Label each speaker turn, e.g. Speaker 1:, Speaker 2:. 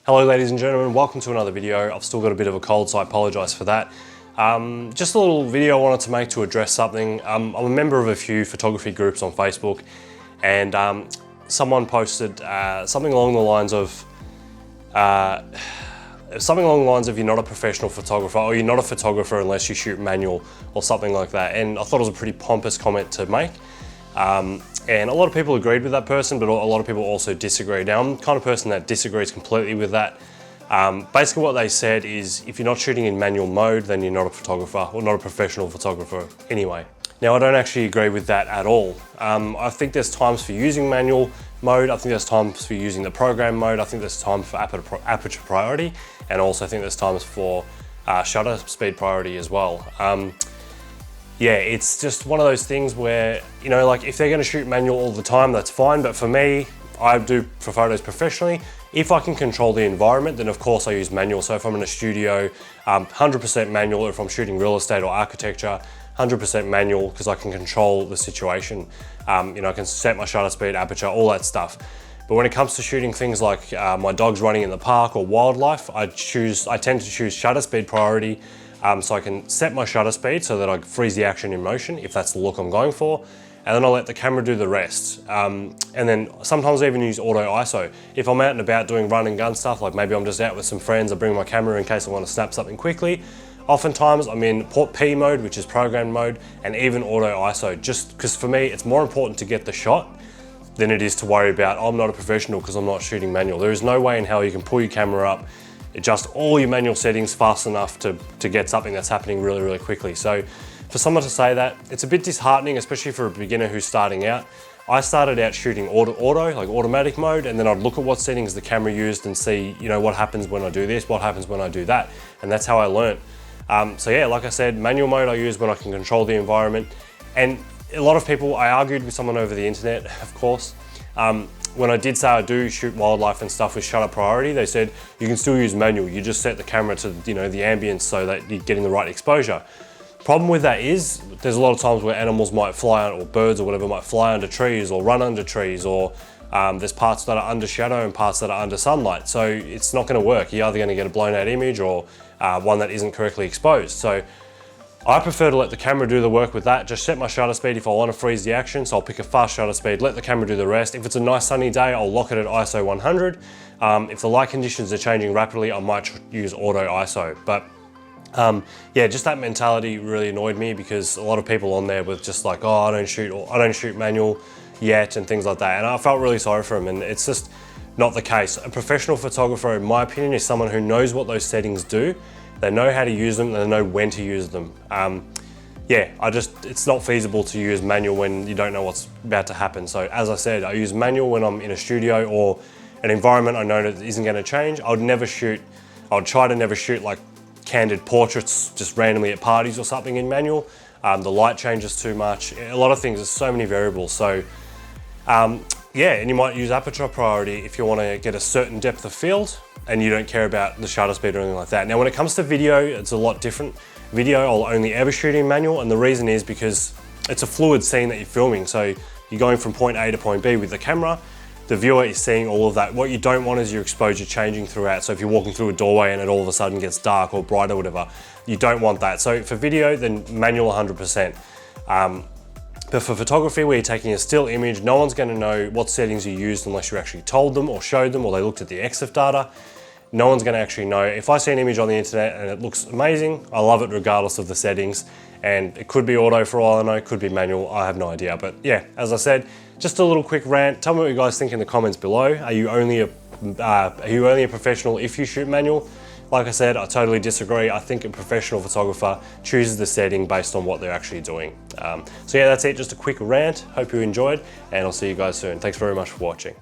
Speaker 1: Hello ladies and gentlemen, welcome to another video. I've still got a bit of a cold, so I apologise for that. Just a little video I wanted to make to address something. I'm a member of a few photography groups on Facebook, and someone posted something along the lines of you're not a professional photographer, or you're not a photographer unless you shoot manual, or something like that. And I thought it was a pretty pompous comment to make. And a lot of people agreed with that person, but a lot of people also disagree. Now, I'm the kind of person that disagrees completely with that. Basically what they said is, if you're not shooting in manual mode, then you're not a photographer, or not a professional photographer anyway. Now, I don't actually agree with that at all. I think there's times for using manual mode, I think there's times for using the program mode, I think there's times for aperture priority, and also I think there's times for shutter speed priority as well. Yeah, it's just one of those things where, you know, like if they're going to shoot manual all the time, that's fine. But for me, I do for photos professionally. If I can control the environment, then of course I use manual. So if I'm in a studio, 100% manual. If I'm shooting real estate or architecture, 100% manual, because I can control the situation. You know, I can set my shutter speed, aperture, all that stuff. But when it comes to shooting things like my dog's running in the park or wildlife, I tend to choose shutter speed priority. So I can set my shutter speed so that I freeze the action in motion, if that's the look I'm going for, and then I'll let the camera do the rest. And then sometimes I even use auto ISO. If I'm out and about doing run and gun stuff, like maybe I'm just out with some friends, I bring my camera in case I want to snap something quickly. Oftentimes I'm in Port P mode, which is program mode, and even auto ISO, just because for me it's more important to get the shot than it is to worry about, oh, I'm not a professional because I'm not shooting manual. There is no way in hell you can pull your camera up, adjust all your manual settings fast enough to get something that's happening really, really quickly. So for someone to say that, it's a bit disheartening, especially for a beginner who's starting out. I started out shooting auto, like automatic mode, and then I'd look at what settings the camera used and see, you know, what happens when I do this, what happens when I do that. And that's how I learned. So yeah, like I said, manual mode I use when I can control the environment. And a lot of people, I argued with someone over the internet, of course. When I did say I do shoot wildlife and stuff with shutter priority, they said you can still use manual. You just set the camera to, you know, the ambience so that you're getting the right exposure. Problem with that is there's a lot of times where animals might fly, or birds or whatever might fly under trees or run under trees, or there's parts that are under shadow and parts that are under sunlight. So it's not going to work. You're either going to get a blown out image or one that isn't correctly exposed. So I prefer to let the camera do the work with that. Just set my shutter speed if I want to freeze the action. So I'll pick a fast shutter speed, let the camera do the rest. If it's a nice sunny day, I'll lock it at ISO 100. If the light conditions are changing rapidly, I might use auto ISO. But yeah, just that mentality really annoyed me, because a lot of people on there were just like, oh, I don't shoot manual yet, and things like that. And I felt really sorry for them, and it's just not the case. A professional photographer, in my opinion, is someone who knows what those settings do. They know how to use them, and they know when to use them. Yeah, it's not feasible to use manual when you don't know what's about to happen. So as I said, I use manual when I'm in a studio or an environment I know that isn't going to change. I would try to never shoot like candid portraits just randomly at parties or something in manual. The light changes too much. A lot of things, there's so many variables. So yeah, and you might use aperture priority if you want to get a certain depth of field and you don't care about the shutter speed or anything like that. Now, when it comes to video, it's a lot different. Video, I'll only ever shoot in manual, and the reason is because it's a fluid scene that you're filming. So you're going from point A to point B with the camera. The viewer is seeing all of that. What you don't want is your exposure changing throughout. So if you're walking through a doorway and it all of a sudden gets dark or bright or whatever, you don't want that. So for video, then manual 100%. But for photography, where you're taking a still image, no one's going to know what settings you used unless you actually told them or showed them, or they looked at the EXIF data. No one's going to actually know. If I see an image on the internet and it looks amazing, I love it regardless of the settings. And it could be auto for all I know, it could be manual, I have no idea. But yeah, as I said, just a little quick rant. Tell me what you guys think in the comments below. Are you only a professional if you shoot manual? Like I said, I totally disagree. I think a professional photographer chooses the setting based on what they're actually doing. So yeah, that's it, just a quick rant. Hope you enjoyed, and I'll see you guys soon. Thanks very much for watching.